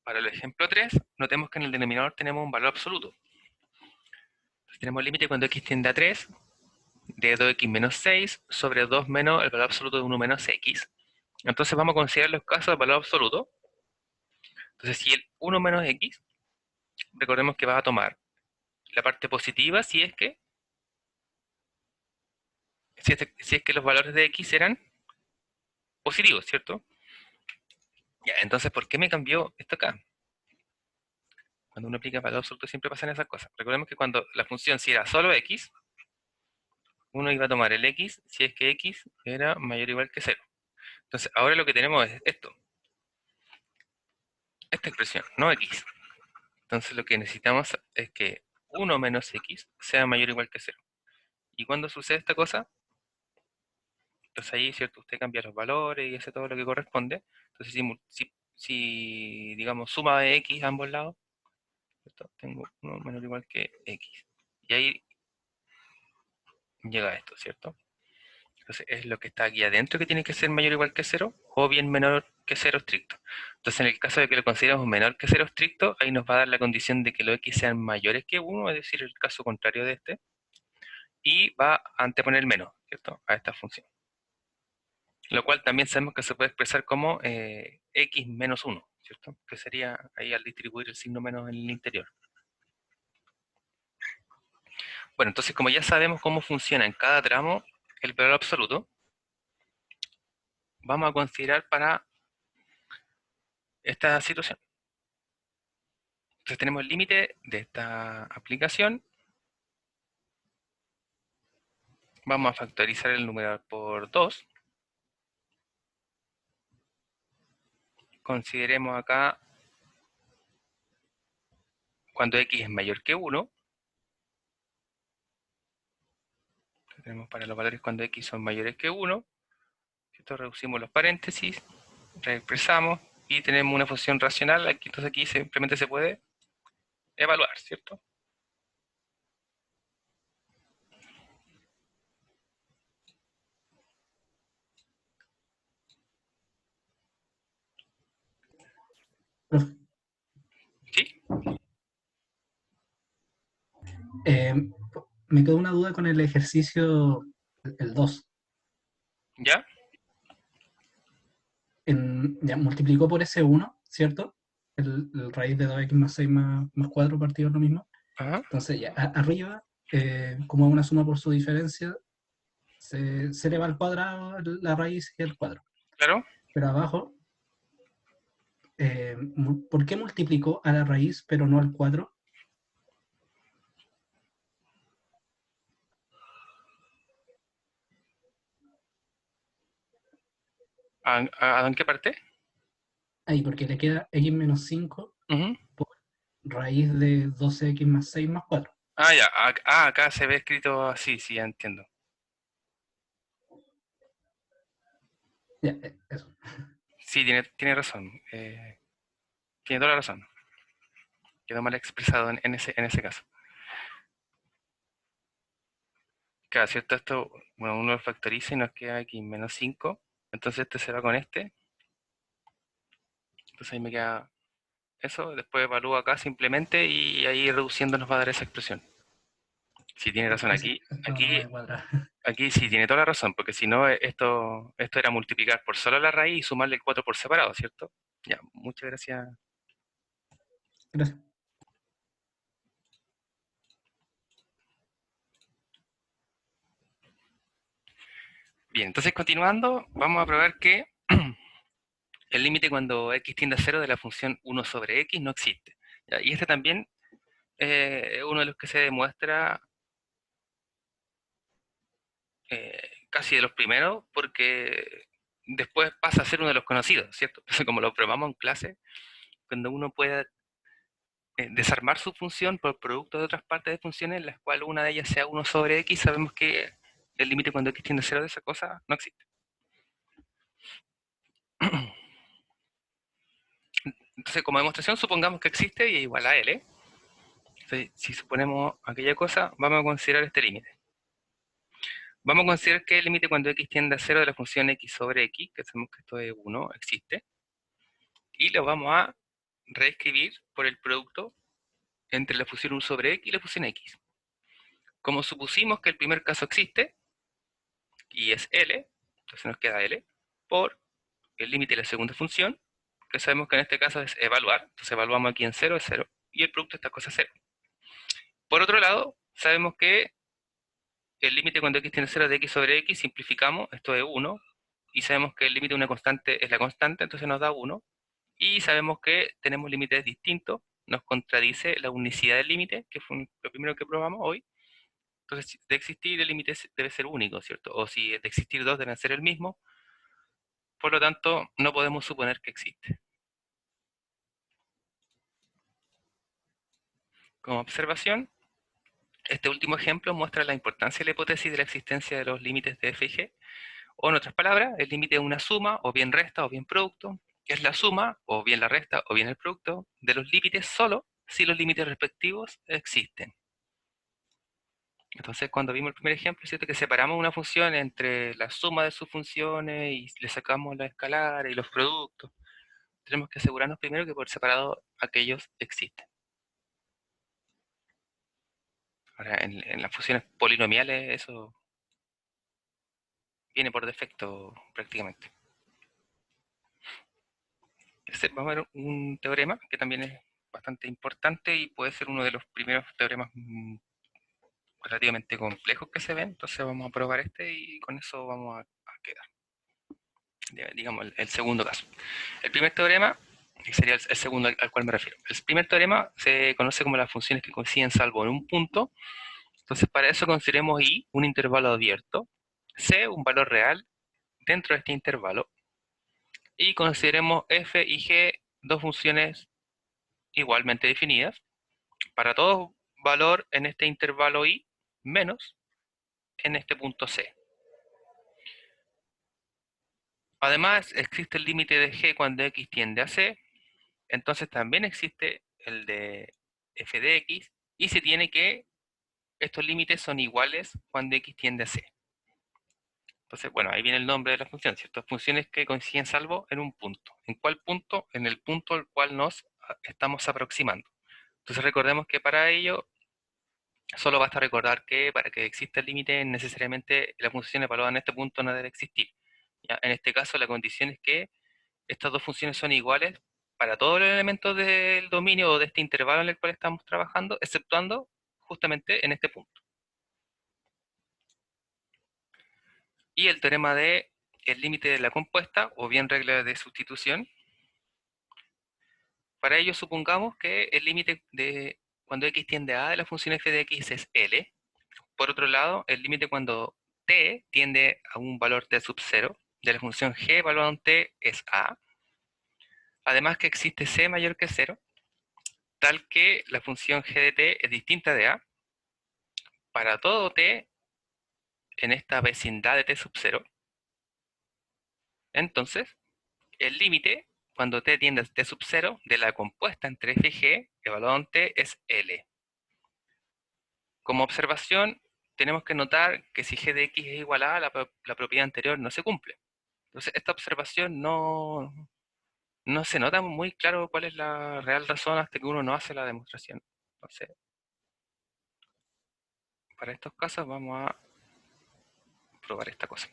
Para el ejemplo 3, notemos que en el denominador tenemos un valor absoluto. Entonces, tenemos límite cuando x tiende a 3 de 2x menos 6 sobre 2 menos el valor absoluto de 1 menos x. Entonces vamos a considerar los casos de valor absoluto. Entonces si el 1 menos x, recordemos que va a tomar la parte positiva si es que los valores de x eran positivos, ¿cierto? Ya, entonces, ¿por qué me cambió esto acá? Cuando uno aplica valor absoluto siempre pasan esas cosas. Recordemos que cuando la función si era solo x, uno iba a tomar el x si es que x era mayor o igual que 0. Entonces, ahora lo que tenemos es esto, esta expresión, no x. Entonces, lo que necesitamos es que 1 menos x sea mayor o igual que 0. ¿Y cuando sucede esta cosa? Entonces ahí, ¿cierto? Usted cambia los valores y hace todo lo que corresponde. Entonces, si digamos, suma de x a ambos lados, ¿cierto? Tengo 1 menor o igual que x. Y ahí llega esto, ¿cierto? Entonces es lo que está aquí adentro que tiene que ser mayor o igual que 0, o bien menor que 0 estricto. Entonces en el caso de que lo consideremos menor que 0 estricto, ahí nos va a dar la condición de que los x sean mayores que 1, es decir, el caso contrario de este, y va a anteponer menos, ¿cierto? A esta función. Lo cual también sabemos que se puede expresar como x menos 1, ¿cierto? Que sería ahí al distribuir el signo menos en el interior. Bueno, entonces como ya sabemos cómo funciona en cada tramo el valor absoluto, vamos a considerar para esta situación. Entonces tenemos el límite de esta aplicación. Vamos a factorizar el numerador por 2. Consideremos acá cuando x es mayor que 1. Tenemos para los valores cuando x son mayores que 1. Esto reducimos los paréntesis, reexpresamos y tenemos una función racional. Entonces aquí simplemente se puede evaluar, ¿cierto? Profe, ¿Sí? eh, me quedó una duda con el ejercicio, el 2. ¿Ya? Ya multiplicó por ese uno, ¿cierto? El raíz de 2x más 6 más 4 partido es lo mismo. Ajá, Entonces, ya arriba, como es una suma por su diferencia, se le va al cuadrado la raíz y el cuadro. claro. Pero abajo, ¿por qué multiplicó a la raíz pero no al cuadro? ¿En qué parte? Ahí, porque le queda x menos 5 Ujú. por raíz de 12x más 6 más 4. Ah, ya. Acá se ve escrito así, sí, ya entiendo. Ya, eso. Sí, tiene razón. Tiene toda la razón. Quedó mal expresado en ese caso. Claro, ¿cierto? Esto, bueno, uno lo factoriza y nos queda aquí menos 5. Entonces este se va con este. Entonces ahí me queda eso, después evalúa acá simplemente y ahí reduciendo nos va a dar esa expresión. Si tiene razón aquí, Esto no aquí, me cuadra. aquí sí tiene toda la razón, porque si no, esto era multiplicar por solo la raíz y sumarle el 4 por separado, ¿cierto? Ya, muchas gracias. Gracias. Bien, entonces continuando, vamos a probar que el límite cuando x tiende a 0 de la función 1 sobre x no existe. ¿Ya? Y este también es uno de los que se demuestra casi de los primeros, porque después pasa a ser uno de los conocidos, ¿cierto? Entonces, como lo probamos en clase, cuando uno pueda desarmar su función por producto de otras partes de funciones, en las cuales una de ellas sea 1 sobre x, sabemos que el límite cuando x tiende a 0 de esa cosa no existe. Entonces, como demostración, supongamos que existe y es igual a L. Entonces, si suponemos aquella cosa, vamos a considerar este límite. Vamos a considerar que el límite cuando x tiende a 0 de la función x sobre x, que sabemos que esto es 1, existe, y lo vamos a reescribir por el producto entre la función 1 sobre x y la función x. Como supusimos que el primer caso existe, y es L, entonces nos queda L, por el límite de la segunda función, que sabemos que en este caso es evaluar, entonces evaluamos aquí en 0 es 0, y el producto de esta cosa es 0. Por otro lado, sabemos que el límite cuando x tiende a 0 de x sobre x, simplificamos, esto es 1, y sabemos que el límite de una constante es la constante, entonces nos da 1, y sabemos que tenemos límites distintos, nos contradice la unicidad del límite, que fue lo primero que probamos hoy. Entonces, de existir el límite debe ser único, ¿cierto? O si de existir dos deben ser el mismo, por lo tanto, no podemos suponer que existe. Como observación, este último ejemplo muestra la importancia de la hipótesis de la existencia de los límites de f y g, o en otras palabras, el límite es una suma, o bien resta, o bien producto, que es la suma, o bien la resta, o bien el producto, de los límites solo si los límites respectivos existen. Entonces, cuando vimos el primer ejemplo, es cierto que separamos una función entre la suma de sus funciones y le sacamos la escalar y los productos. Tenemos que asegurarnos primero que por separado aquellos existen. Ahora, en las funciones polinomiales eso viene por defecto prácticamente. Vamos a ver un teorema que también es bastante importante y puede ser uno de los primeros teoremas relativamente complejos que se ven. Entonces vamos a probar este y con eso vamos a quedar. Digamos, el segundo caso. El primer teorema, que sería el segundo al cual me refiero. El primer teorema se conoce como las funciones que coinciden salvo en un punto. Entonces, para eso consideremos I un intervalo abierto, C un valor real dentro de este intervalo, y consideremos f y g dos funciones igualmente definidas. Para todo valor en este intervalo I, menos en este punto C. Además, existe el límite de g cuando x tiende a C, entonces también existe el de f de x, y se tiene que estos límites son iguales cuando x tiende a C. Entonces, bueno, ahí viene el nombre de la función, ¿cierto? Funciones que coinciden salvo en un punto. ¿En cuál punto? En el punto al cual nos estamos aproximando. Entonces recordemos que para ello solo basta recordar que para que exista el límite necesariamente la función evaluada en este punto no debe existir. ¿Ya? En este caso la condición es que estas dos funciones son iguales para todos los elementos del dominio o de este intervalo en el cual estamos trabajando, exceptuando justamente en este punto. Y el teorema de el límite de la compuesta, o bien regla de sustitución. Para ello supongamos que el límite de cuando x tiende a de la función f de x es L. Por otro lado, el límite cuando t tiende a un valor t sub 0 de la función g evaluado en t es A. Además que existe c mayor que 0, tal que la función g de t es distinta de A. Para todo t en esta vecindad de t sub 0, entonces el límite cuando t tiende a t sub 0 de la compuesta entre f y g evaluado en t es L. Como observación, tenemos que notar que si g de x es igual a la propiedad anterior no se cumple. Entonces, esta observación no no se nota muy claro cuál es la real razón hasta que uno no hace la demostración. Entonces, para estos casos vamos a probar esta cosa.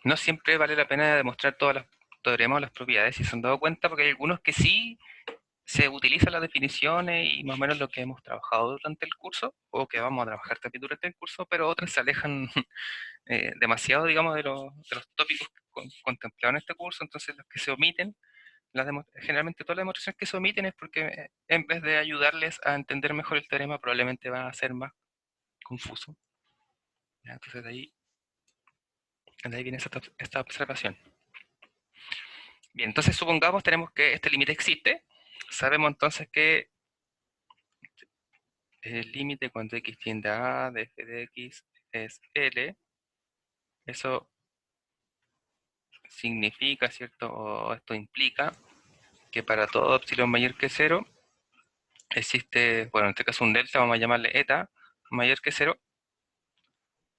No siempre vale la pena demostrar todas las teoremas o las propiedades, si se han dado cuenta, porque hay algunos que sí se utilizan las definiciones y más o menos lo que hemos trabajado durante el curso, o que vamos a trabajar también durante el curso, pero otras se alejan demasiado, digamos, de los tópicos contemplados en este curso, entonces los que se omiten, generalmente todas las demostraciones que se omiten es porque en vez de ayudarles a entender mejor el teorema, probablemente va a ser más confuso. ¿Ya? Entonces de ahí viene esta observación. Bien, entonces supongamos tenemos que este límite existe. Sabemos entonces que el límite cuando x tiende a de f de x es L. Eso significa, ¿cierto? O esto implica que para todo epsilon mayor que cero existe, bueno, en este caso un delta, vamos a llamarle eta, mayor que cero,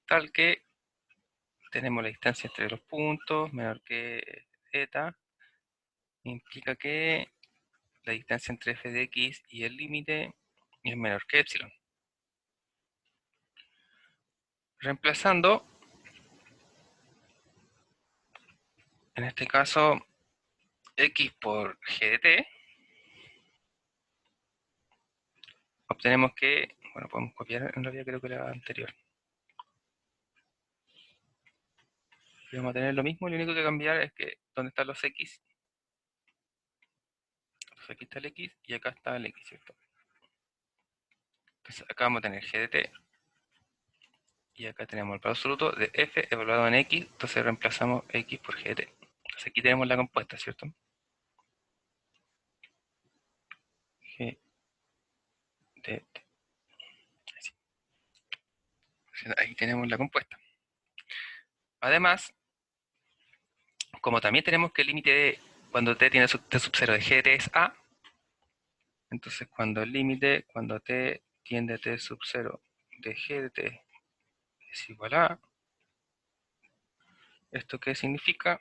tal que tenemos la distancia entre los puntos menor que eta, implica que la distancia entre f de x y el límite es menor que epsilon. Reemplazando, en este caso, x por g de t, obtenemos que, bueno, podemos copiar, en realidad creo que la anterior. Y vamos a tener lo mismo, lo único que cambiar es que donde están los x, entonces aquí está el x y acá está el x, ¿cierto? Entonces acá vamos a tener g de t y acá tenemos el valor absoluto de f evaluado en x, entonces reemplazamos x por g de t. Entonces aquí tenemos la compuesta, ¿cierto? G de t. Ahí tenemos la compuesta. Además, como también tenemos que el límite de cuando t tiene t sub 0 de g de t es a, entonces cuando el límite, cuando t tiende a t sub 0 de g de t es igual a, ¿esto qué significa?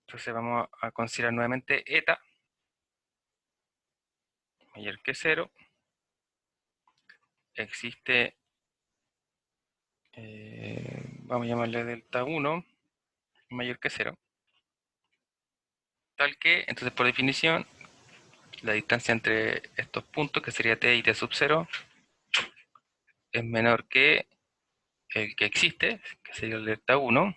Entonces vamos a considerar nuevamente eta mayor que 0. Existe, vamos a llamarle delta 1 mayor que 0. Tal que, entonces por definición, la distancia entre estos puntos, que sería t y t sub 0, es menor que el que existe, que sería el delta 1.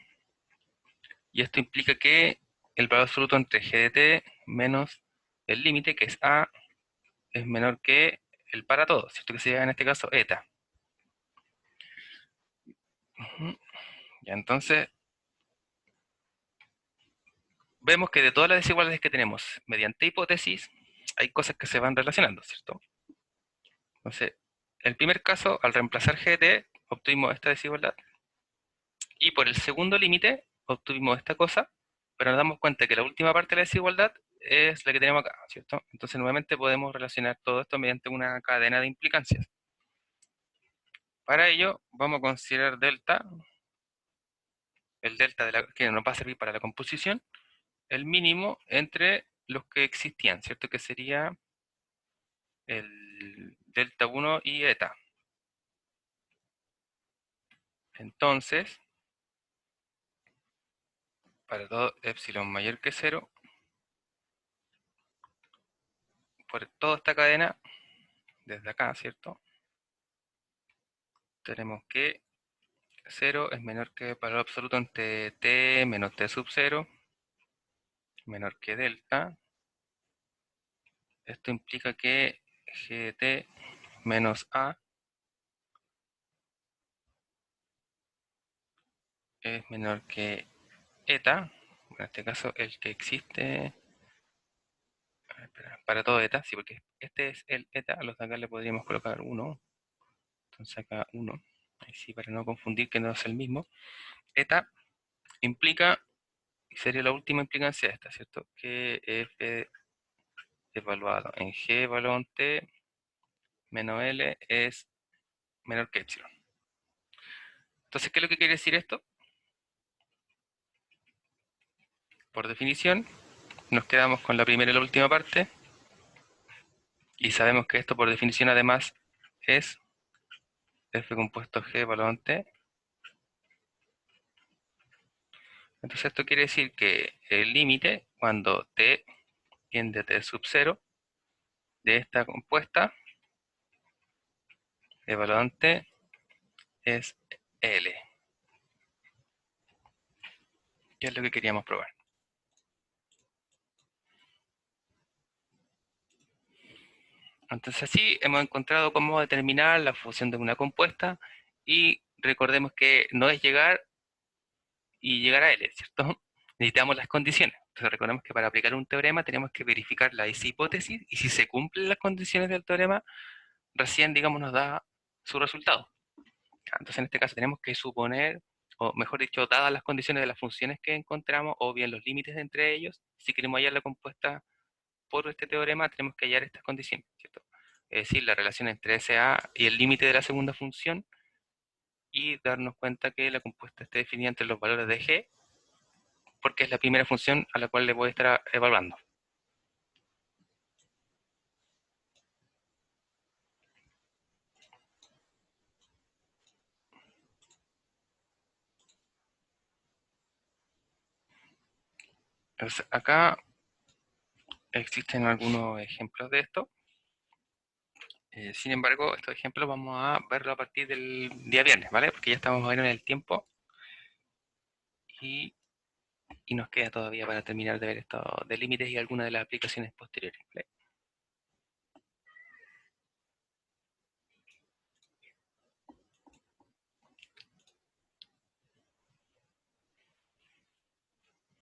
Y esto implica que el valor absoluto entre g de t menos el límite, que es a, es menor que el para todos, ¿cierto? Que sería en este caso eta. Ya, entonces, vemos que de todas las desigualdades que tenemos, mediante hipótesis, hay cosas que se van relacionando, ¿cierto? Entonces, el primer caso, al reemplazar g de t, obtuvimos esta desigualdad, y por el segundo límite obtuvimos esta cosa, pero nos damos cuenta que la última parte de la desigualdad es la que tenemos acá, ¿cierto? Entonces, nuevamente podemos relacionar todo esto mediante una cadena de implicancias. Para ello, vamos a considerar delta, el delta que nos va a servir para la composición, el mínimo entre los que existían, ¿cierto? Que sería el delta 1 y eta. Entonces, para todo epsilon mayor que 0, por toda esta cadena, desde acá, ¿cierto? Tenemos que 0 es menor que el valor absoluto entre t menos t sub 0, menor que delta. Esto implica que g de t menos a es menor que eta, en este caso el que existe, para todo eta, sí, porque este es el eta, a los de acá le podríamos colocar 1, entonces acá 1, ahí sí, para no confundir que no es el mismo. Eta implica, y sería la última implicancia esta, ¿cierto? Que f evaluado en g evaluado en t menos L es menor que epsilon. Entonces, ¿qué es lo que quiere decir esto? Por definición, nos quedamos con la primera y la última parte, y sabemos que esto por definición además es f compuesto g valor t. Entonces esto quiere decir que el límite, cuando t tiende a t sub 0, de esta compuesta, de valor t, es L, que es lo que queríamos probar. Entonces así hemos encontrado cómo determinar la función de una compuesta, y recordemos que no es llegar y llegar a L, ¿cierto? Necesitamos las condiciones. Entonces recordemos que para aplicar un teorema tenemos que verificar esa hipótesis, y si se cumplen las condiciones del teorema, recién, digamos, nos da su resultado. Entonces en este caso tenemos que suponer, o mejor dicho, dadas las condiciones de las funciones que encontramos, o bien los límites entre ellos, si queremos hallar la compuesta por este teorema, tenemos que hallar estas condiciones, ¿cierto? Es decir, la relación entre SA y el límite de la segunda función, y darnos cuenta que la compuesta esté definida entre los valores de G, porque es la primera función a la cual le voy a estar evaluando. Entonces, acá existen algunos ejemplos de esto. Sin embargo, estos ejemplos vamos a verlo a partir del día viernes, ¿vale? Porque ya estamos en el tiempo, y, y nos queda todavía para terminar de ver estos de límites y algunas de las aplicaciones posteriores, ¿vale?